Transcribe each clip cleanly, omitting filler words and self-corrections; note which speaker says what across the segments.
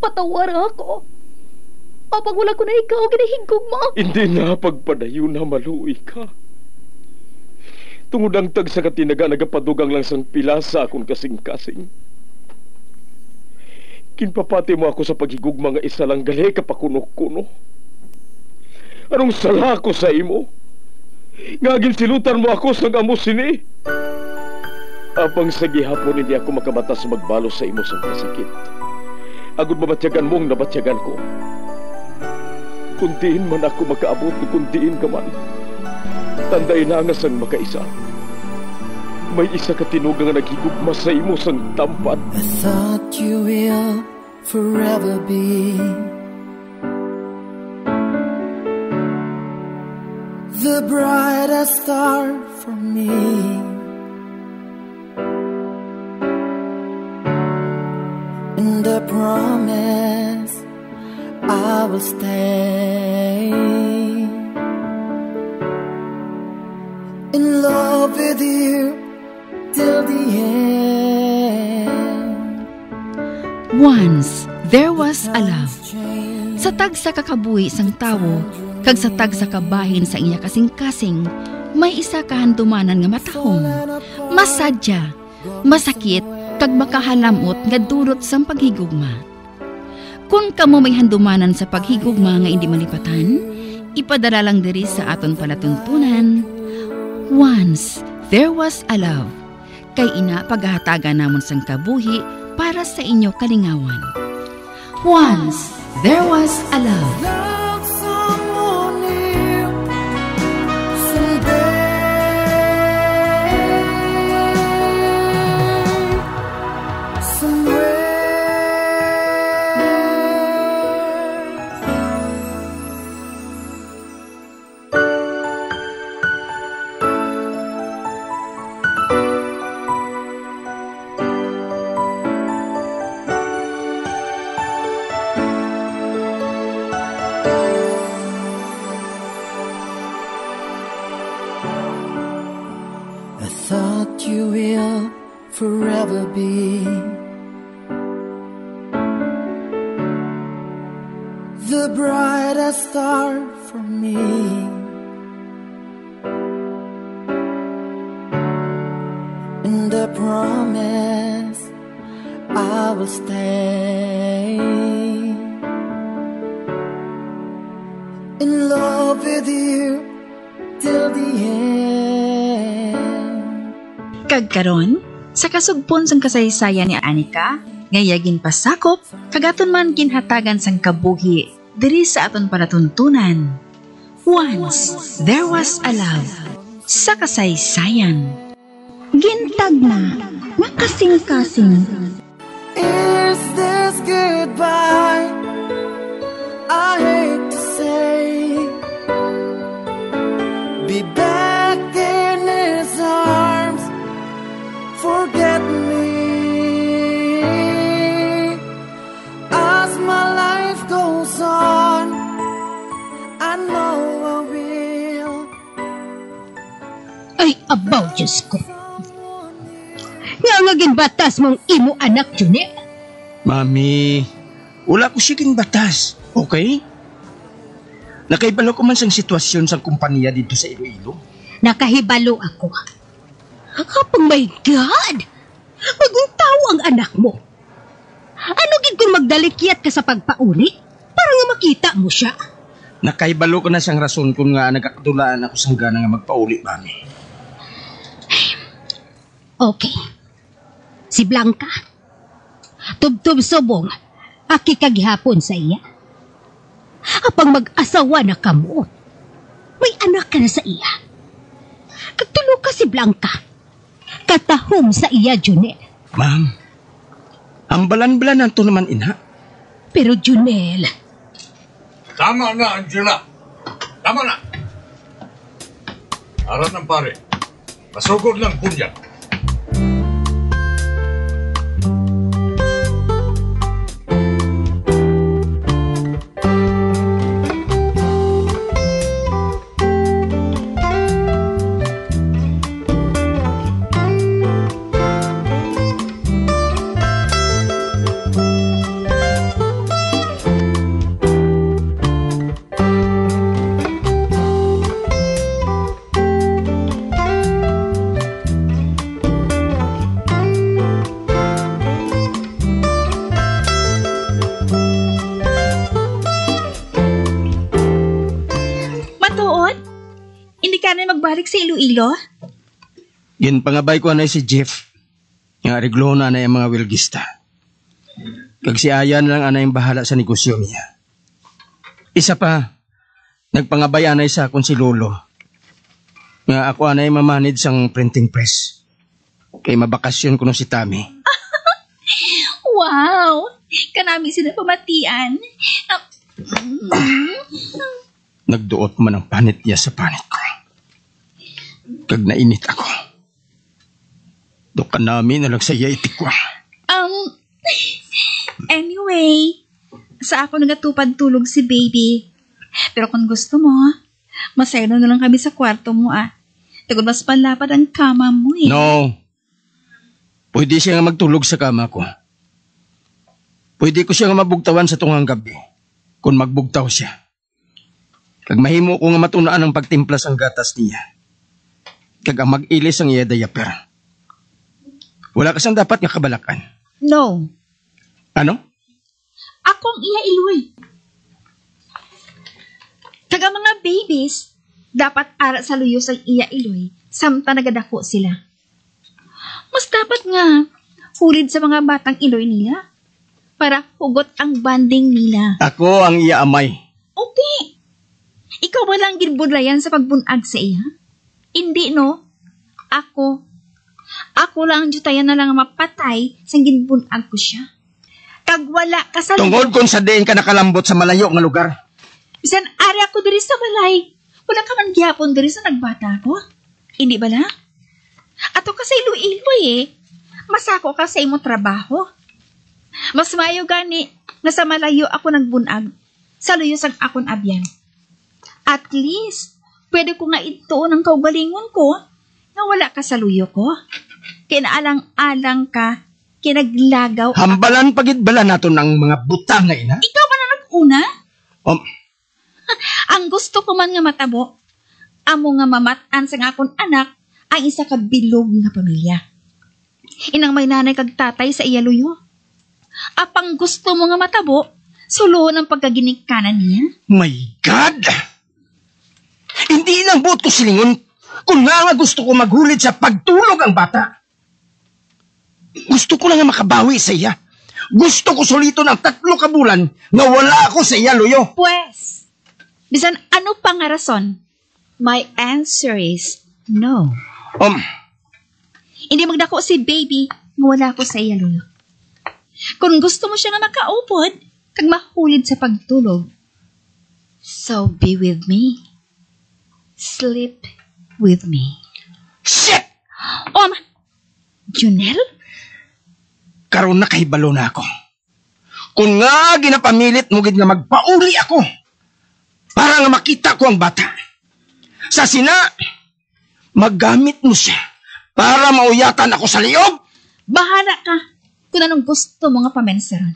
Speaker 1: patawar ako. Apag wala ko na ikaw, ginahigog mo.
Speaker 2: Hindi na pagpadayon na maluoy ka. Tungod ang tag sa katinaga nagapadugang lang sang pilasa akong kasing-kasing. Kinpapati mo ako sa paghigugma nga isa lang gali kapakuno-kuno. Anong sala ko sa imo? Ngagin silutan mo ako sa amo sini. Apang sa gihapon hindi ako makabatas magbalo sa imo sa kasakit. Agud mabatyagan mong nabatyagan ko. Kundiin man ako makaabot, kundiin ka man. Tanday na nga sang makaisa. May isa ka tinugang nga naghigugma sa imo sang tampad.
Speaker 3: I thought you will forever be the brightest star for me. And I promise I will stay in love with you till the end.
Speaker 4: Once there was a love. Sa tag sa kakabuhi sang tawo, kag sa tag sa kabahin sa iya kasing-kasing, may isa kahandumanan nga matahong, masadya, masakit, kag makahalamot nga durot sang paghigugma. Kung kamo may handumanan sa paghigugma nga hindi malipatan, ipadala lang diri sa aton palatuntunan. Once there was a love. Kay ina paghahatagan namon sang kabuhi para sa inyo kalingawan. Once there was a love.
Speaker 3: You will forever be the brightest star for me. And I promise I will stay in love with you till the end.
Speaker 4: Kagkaron, sa kasugpon sang kasaysayan ni Anika, ngayagin pasakop, kagaton man ginhatagan sang kabuhi, diri sa aton palatuntunan. Once there was a love, sa kasaysayan.
Speaker 1: Gintag na, nga kasing-kasing.
Speaker 3: Is this goodbye? I hate to say, be back in his arms. Forget me as my life goes on. I know I will.
Speaker 1: Ay, abaw, Diyos ko. Nga ginbatas mong imo anak, Juni.
Speaker 5: Mami, wala ko siging batas, okay? Nakaibalo ko man sang sitwasyon sang kumpanya dito sa Iloilo.
Speaker 1: Nakahibalo ako. Oh my God! Maging tao ang anak mo. Ano gid kung magdalikyat ka sa pagpauli para nga makita mo siya?
Speaker 5: Nakaibalo ko na siyang rason kung nga nagkakatulaan ako sang gana nga magpauli, mami.
Speaker 1: Okay. Si Blanca. Tubtub subong, aki kagihapon sa iya. Apang mag-asawa na ka mo. May anak ka na sa iya. Kagtulo ka si Blanca. Katahom sa iya, Junel.
Speaker 5: Ma'am, ang balan-balan to naman, ina.
Speaker 1: Pero Junel...
Speaker 6: Tama na, Angela. Tama na. Arat ng pare. Masugod lang punyak.
Speaker 7: balik sa Iloilo?
Speaker 5: Ginpangabay ko na si Jeff. Nga ariglo na yung mga wilgista. Kag si Ayan lang ana yung bahala sa negosyo niya. Isa pa, nagpangabay anay sa akon si Lolo. Nga ako anay mamanid sang printing press. Kay mabakasyon ko no si Tami.
Speaker 7: Wow! Kanami sila pamatian.
Speaker 5: Nagduot man ang panit niya sa panit ko. Kag nainit ako. Doon ka namin na lang sa iya itikwa.
Speaker 7: Anyway, sa ako nagatupad tulog si baby. Pero kung gusto mo, masaya na lang kami sa kwarto mo Tagod mas palapad ang kama mo
Speaker 5: No. Pwede siya nga magtulog sa kama ko. Pwede ko siya nga mabugtawan sa tungang gabi. Kung magbugtaw siya. Kag mahimo ko nga matunaan ang pagtimplas ang gatas niya. Kag ang mag-ilis ang iya diaper. Wala kasang dapat nga kabalakan.
Speaker 7: No.
Speaker 5: Ano?
Speaker 7: Akong iya iloy. Kag ang mga babies, dapat ara sa luyos ang iya iloy, samta nagadako sila. Mas dapat nga, hulid sa mga batang iloy nila, para hugot ang banding nila.
Speaker 5: Ako ang iya amay.
Speaker 7: Okay. Ikaw walang ginbudlayan sa pagbunag sa iya? Hindi, no? Ako lang jutayan na lang mapatay sa ginbunag ko siya. Kag wala ka sa...
Speaker 5: Tungod kung sa diin ka nakalambot sa malayo nga lugar.
Speaker 7: Bisan ari ako diri sa balay. Wala ka man gyapon diri sa nagbata ko. Hindi ba na? Ato ka sa Iloilo Masako ka sa imong trabaho. Mas mayo gani nga sa malayo ako nagbunag. Sa luyos ang akon abyan. At least, pwede ko nga ituon ang kaugalingon ko na wala ka sa luyo ko. Kinaalang-alang ka, kinaglagaw.
Speaker 5: Hambalan pagidbala nato ng mga butang na ina.
Speaker 7: Ikaw ba na nag-una? Ang gusto ko man nga matabo, amo nga mamatan sa akon anak ang isa ka bilog nga pamilya. Inang may nanay kag tatay sa iya luyo. Apang gusto mo nga matabo, suluhon ang pagkaginikkanan niya.
Speaker 5: My God! Hindi lang buot ko silingon kung nga gusto ko maghulid sa pagtulog ang bata. Gusto ko lang nga makabawi sa iya. Gusto ko solito ng 3 ka bulan na wala ako sa iya luyo.
Speaker 7: Pues, bisan ano pa nga rason? My answer is no. Hindi magdako si baby nga wala ko sa iya luyo. Kung gusto mo siya nga makaupod, kag mahulid sa pagtulog, so be with me. Sleep with me.
Speaker 5: Shit!
Speaker 7: Junel?
Speaker 5: Karon na kahibalo na ako. Kung nga ginapamilit mo gid nga magpauli ako para nga makita ko ang bata. Sa sina, maggamit mo siya para mauyatan ako sa liyog.
Speaker 7: Bahala ka kung anong gusto mo nga pamensaron.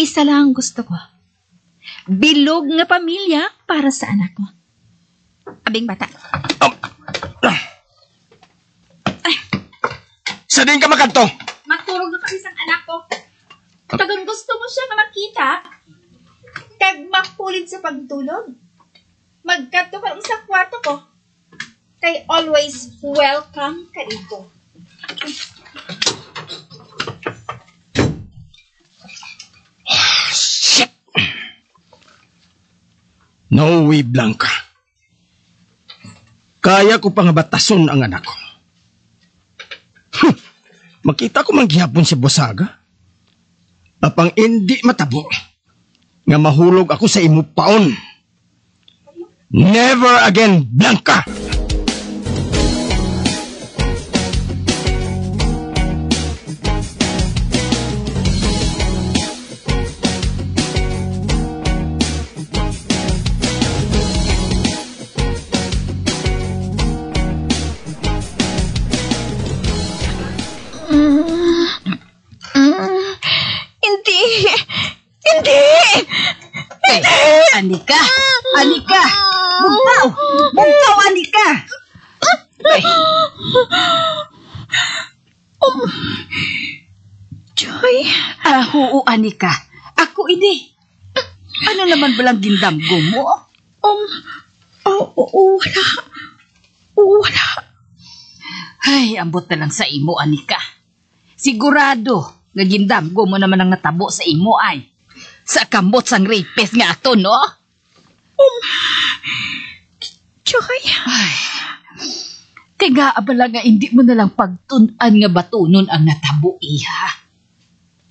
Speaker 7: Isa lang ang gusto ko. Bilog nga pamilya para sa anak ko. Abing bata.
Speaker 5: Sa din ka makanto?
Speaker 7: Matulog na kami sa anak ko. Kung gusto mo siya na makita, kag makulid sa pagtulog, magkato ka sa kwarto ko. Kay always welcome ka dito.
Speaker 5: Shit! No way, Blanca. Kaya ko pang batason ang anak ko. Makita ko man gihapon si Bosaga. Apang hindi matabo nga mahulog ako sa imo paon. Never again, Blanca!
Speaker 1: Anika! Anika! Bugtaw! Bugtaw, Anika!
Speaker 7: Joy?
Speaker 1: Oo, Anika. Ako ini. Ano naman balang gindamgo mo?
Speaker 7: Oo, Wala.
Speaker 8: Ay, ambot na lang sa imo, Anika. Sigurado, nagindamgo mo naman ang natabo sa imo ay. Sa kamot sang rapist nga ato, no?
Speaker 7: Choy.
Speaker 8: Ay, kay nga abala nga hindi mo nalang pagtunan nga batunon ang natabo, iha.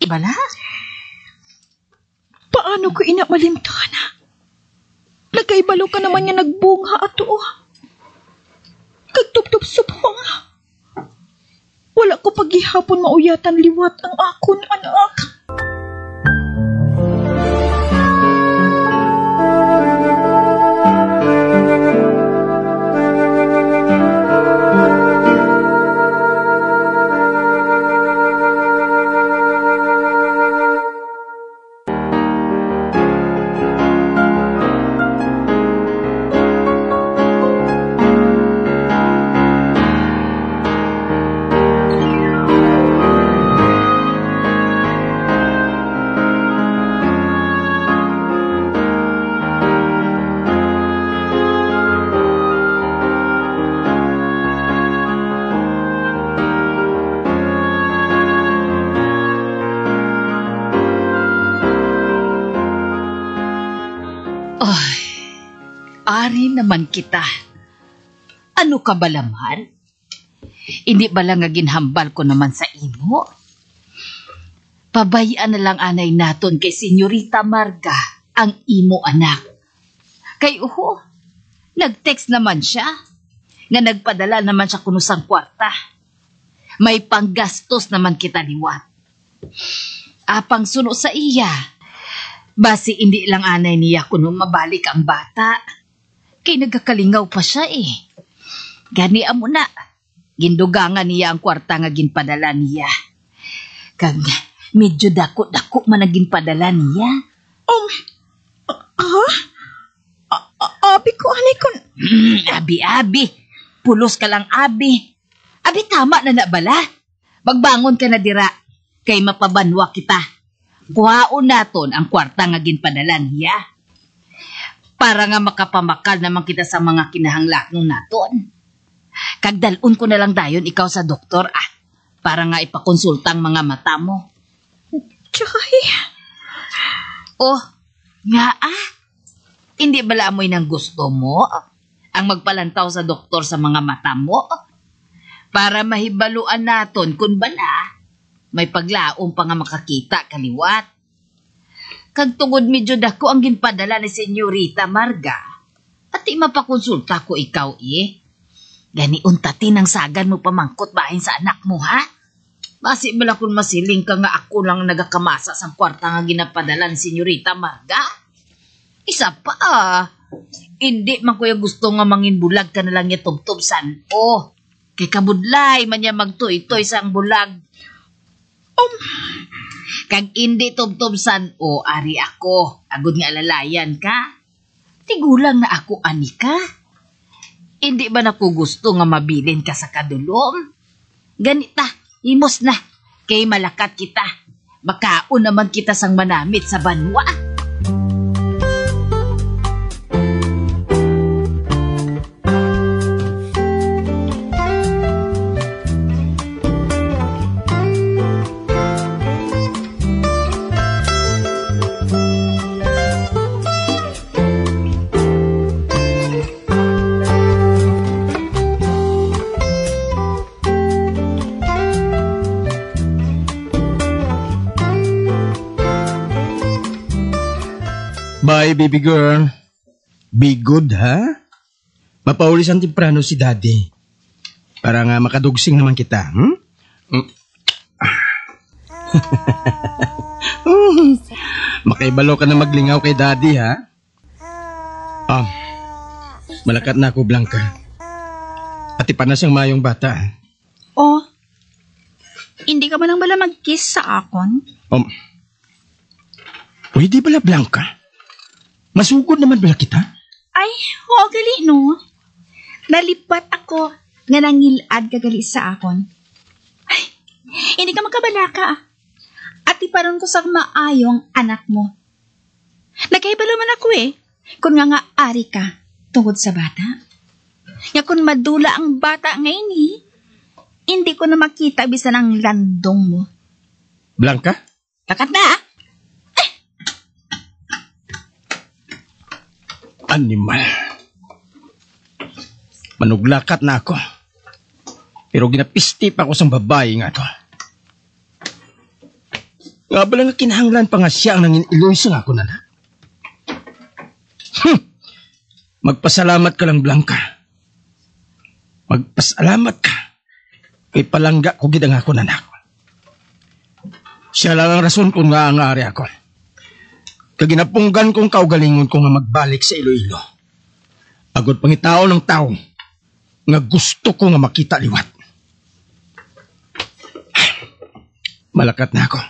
Speaker 8: Ibala?
Speaker 7: Paano ko inamalimtana? Nagkaibalo ka naman nga nagbunga ato. Kagtuptup-supong. Wala ko paghihapon mauyatan liwat ang akon, anak.
Speaker 8: Ari naman kita. Ano ka ba laman? Hindi ba lang nga ginhambal ko naman sa imo? Pabayaan na lang anay naton kay Senyorita Marga ang imo anak. Kay nag-text naman siya. Nga nagpadala naman siya kuno sang kwarta. May panggastos naman kita liwat. Apang suno sa iya. Basi hindi lang anay niya kuno mabalik ang bata. Kay nagkakalingaw pa siya eh. Gani amo na. Gindugangan niya ang kwarta nga ginpadala niya. Kag medyo dako-dako man ang ginpadala niya.
Speaker 7: Abi ko, ani kon.
Speaker 8: Abi. Pulos ka lang, abi. Abi, tama na bala. Magbangon ka na dira. Kay mapabanwa kita. Kuhaon naton ang kwarta nga ginpadala niya. Para nga makapamakal naman kita sa mga kinahanglan naton. Kagdalon ko na lang dayon ikaw sa doktor para nga ipakonsultang mga mata mo.
Speaker 7: Choy.
Speaker 8: Hindi bala amoy ng gusto mo ang magpalantaw sa doktor sa mga mata mo? Para mahibaluan naton kung bala may paglaom pa nga makakita kaliwat. Kag tungod medyo dako ang ginpadala ni Senyorita Marga at mapakonsulta ko ikaw Gani untatin ang sagan mo pamangkot bahin sa anak mo, ha? Basi bala kung masiling ka nga ako lang nagakamasa sa kwarta nga ginapadala ni Senyorita Marga? Isa pa, hindi man kuya gusto nga mangin bulag ka na lang niya tubtub-san. Kay kabudlay man niya magtoy-toy sang bulag. Kag hindi tubtub-san, ari ako. Agud nga alalayan ka. Tigulang na ako, Anika. Hindi ba naku gusto nga mabilin ka sa kadulom? Ganita, imos na. Kay malakat kita. Makaon naman kita sang manamit sa banwa.
Speaker 5: Bye, baby girl. Be good, ha? Mapaulisan temprano si daddy. Para nga makadugsing naman kita, Makaibalo ka na maglingaw kay daddy, ha? Malakat na ako, Blanca. Pati pa na siyang mayong bata.
Speaker 7: Hindi ka man lang bala mag-kiss sa akon?
Speaker 5: Pwede bala, Blanca? Masugod naman bala kita?
Speaker 7: Ay, gali no. Nalipat ako nga nangilad kagali sa akon. Ay, hindi ka magkabalaka. At iparon ko sa maayong anak mo. Nagkaibalo man ako kung nga ari ka tungkol sa bata. Nga kung madula ang bata ngayon hindi ko na makita bisan ang landong mo.
Speaker 5: Blanca?
Speaker 7: Takat na
Speaker 5: Animal. Manuglakat na ako. Pero ginapisti pa ako sa babae nga to. Nga ba lang kinahanglan pa nga siya ang nangin Eloisa nga ako na. Magpasalamat ka lang, Blanca. Magpasalamat ka. Kay palangga ko gid ang ako na nako. Siya lang ang rason kung nga ang ari ako. Kaginapunggan kong kaugalingon ko nga magbalik sa Iloilo. Agod pangitao ng tao nga gusto ko nga makita liwat. Malakat na ako.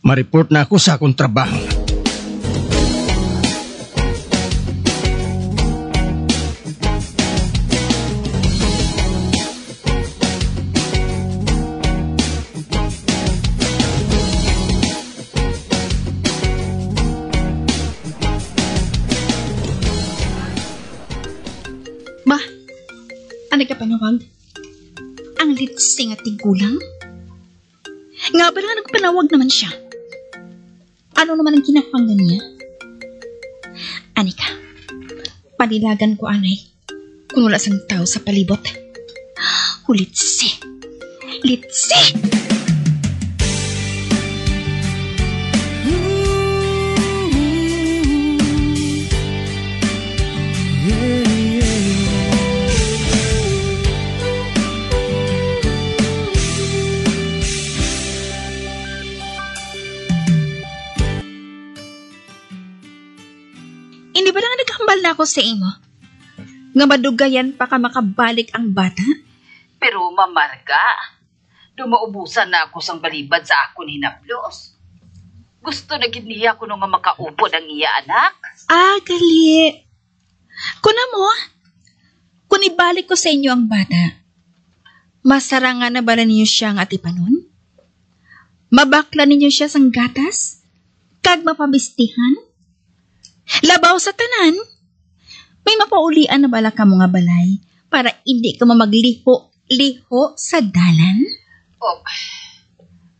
Speaker 5: Ma-report na ako sa akong trabaho.
Speaker 7: Ba, ano ka panawag? Ang litsing at tigulang? Nga ba lang nagpanawag naman siya? Ano naman ang kinahanglan niya? Anika, panilagan ko anay kung wala sang tao sa palibot. Litsi! Litsi! Hindi ba lang naghambal na ako sa imo? Nga madugayan pa ka makabalik ang bata?
Speaker 8: Pero mamarga, dumaubusan na ako sang balibad sa akon hinaplos. Gusto na gid niya ko nung nga makaupod ang iya anak.
Speaker 7: Gali. Kuna mo, kung ibalik ko sa inyo ang bata, masarangan na ba ninyo siya ang atipanon? Mabakla ninyo siya sang gatas? Kag mapabistihan? Labaw sa tanan? May mapaulian na bala ka mga balay para hindi ka mamagliho sa dalan?
Speaker 8: Oh,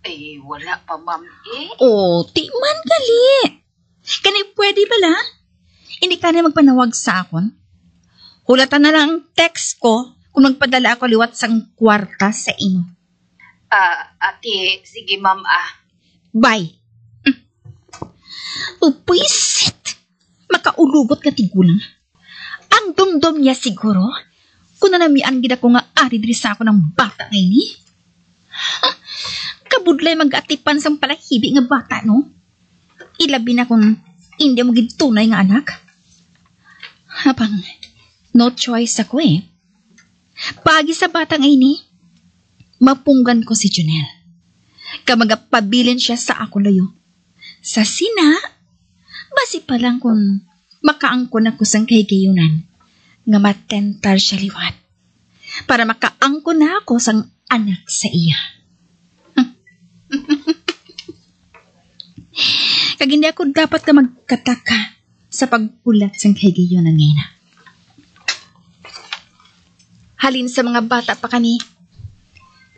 Speaker 8: ay wala pa ma'am eh.
Speaker 7: Oh, timan gali. Kani pwede bala? Hindi ka na magpanawag sa akon? Hulatan na lang ang text ko kung magpadala ako liwat sang kwarta sa imo.
Speaker 8: Ate, sige ma'am
Speaker 7: Bye. Pwisit. Makaulugot ka tigulang. Ang dumdum niya siguro kung nanamian gid ako nga ari diri sa ako ng bata ngayon Kabudlay mag-atipan sang palahibi nga bata, no? Ilabi na kung hindi mo gid tunay nga anak. Habang no choice ako Pagi sa bata ngayon mapunggan ko si Junel. Kamagapabilin siya sa ako layo. Sa sina, basi pa lang kung makaangkon ako sang kahigayunan nga matentar siya liwat para makaangkon na ako sang anak sa iya. Kag hindi ako dapat ka magkataka sa pagpulat sang kahigayunan ngayon. Halin sa mga bata pa kani,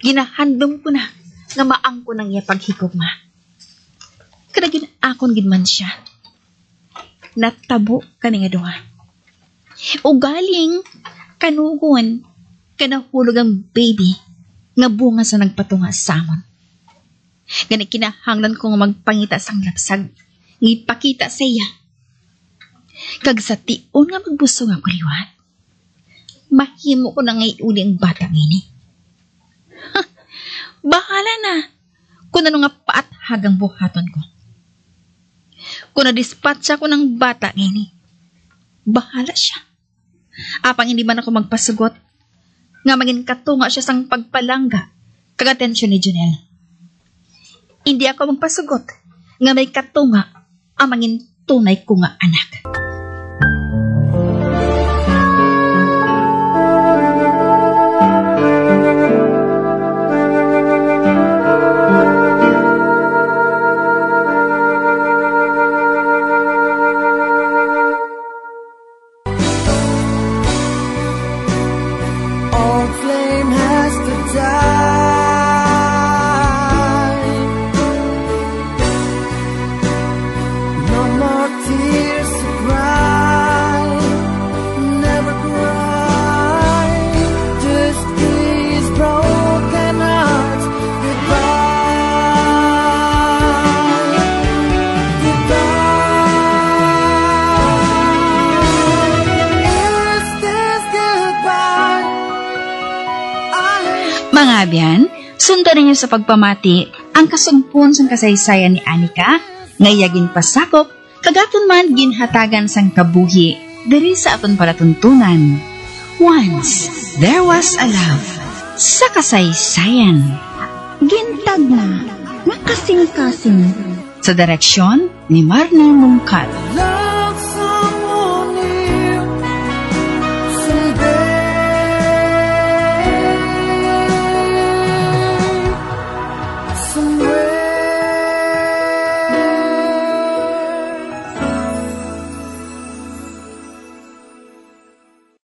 Speaker 7: ginahandom ko na nga maangkon ang iya paghigugma. Kada ginakon gid man siya. Natabo kani nga duha. O galing kanugon kanahulog ang baby nga bunga sa nagpatunga sa amon. Gani kinahanglan ko nga magpangita sang lapsag ngipakita sa iya. Kag sa tion nga magbusog ako liwat. Mahimo ko na ngay uli ang bata ngini. Bahala na kung ano nga paat hagang buhaton ko. Kung na-dispatcha ko ng bata ngini, bahala siya. Apang hindi man ako magpasugot, nga maging katunga siya sang pagpalangga, kag-atensyon ni Junel. Hindi ako magpasugot, nga may katunga, ang maging tunay ko nga anak. Biyan, sundan ninyo sa pagpamati ang kasugpon sang kasaysayan ni Anika, ngayagin pasakop, kagaton man ginhatagan sang kabuhi, diri sa aton palatuntunan. Once, there was a love sa kasaysayan.
Speaker 1: Gintag na, nakasing-kasing.
Speaker 7: Sa direksyon ni Marnie Mungkat.
Speaker 3: Love someone new someday.